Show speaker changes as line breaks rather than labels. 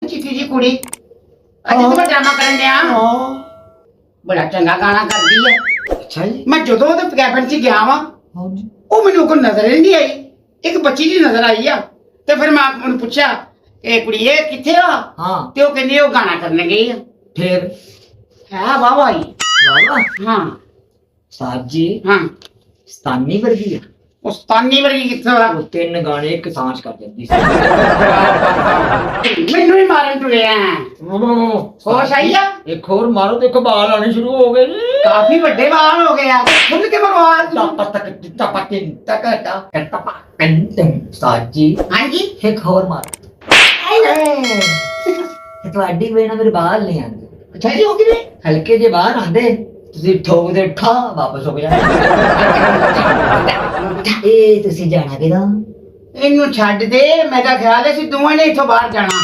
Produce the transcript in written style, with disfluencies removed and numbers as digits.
चिक्की जी कुड़ी अज तो मैं ड्रामा करन दिया बड़ा चंगा गाना करदी है।
अच्छा जी।
मैं जदों ते कैबिन च गया वा
हाँ जी।
ਉਹ ਮੈਨੂੰ ਕੋਈ ਨਜ਼ਰ ਹੀ ਨਹੀਂ ਆਈ। ਇੱਕ ਬੱਚੀ ਜੀ ਨਜ਼ਰ ਆਈ ਆ ਤੇ ਫਿਰ ਮੈਂ ਉਹਨੂੰ ਪੁੱਛਿਆ ਇਹ ਕੁੜੀਏ ਕਿੱਥੇ ਆ
हाँ
ਤੇ ਉਹ ਕਹਿੰਦੀ ਉਹ ਗਾਣਾ ਕਰਨ ਗਈ ਆ।
फिर
ਹੈ ਵਾਹ ਵਾਹੀ।
बाबा
ਹਾਂ
साहब जी
ਹਾਂ
स्तानी वर्गी है
ਉਸਤਾਨੀ ਵਰਗੀ ਕਿੱਥੋਂ ਆ
वो तीन गाने एक सांस कर देती
ਮੈਨੂੰ ਹੀ ਮਾਰਨ ਟੁਰਿਆ ਹੋਸ਼ ਆਈ ਆ
एक और मारो देखो बाल आने शुरू हो गए जी।
ਕਾਫੀ ਵੱਡੇ ਵਾਲ ਹੋ ਗਏ ਆ ਖੁੱਲ ਕੇ ਮਰਵਾ
साहब जी
ਹਾਂਜੀ
एक और मारो ਤੁਹਾਡੀ ਵੇ ਨਾ ਮੇਰੇ ਬਾਲ ਨਹੀਂ ਆਉਂਦੇ
ਅੱਛਾ ਜੀ ਹੋ ਗਈ ਨੇ
ਹਲਕੇ ਜੇ ਬਾਹਰ ਆਂਦੇ ਤੁਸੀਂ ਠੋਕਦੇ ਠਾ ਵਾਪਸ ਹੋ ਜਾਂਦੇ ਇਹ ਤੁਸੀਂ ਜਾਣਾ ਕਿਦਾਂ
ਇਹਨੂੰ ਛੱਡ ਦੇ ਮੇਰਾ ਖਿਆਲ ਹੈ ਅਸੀਂ ਦੋਵਾਂ ਨੇ ਇੱਥੋਂ ਬਾਹਰ ਜਾਣਾ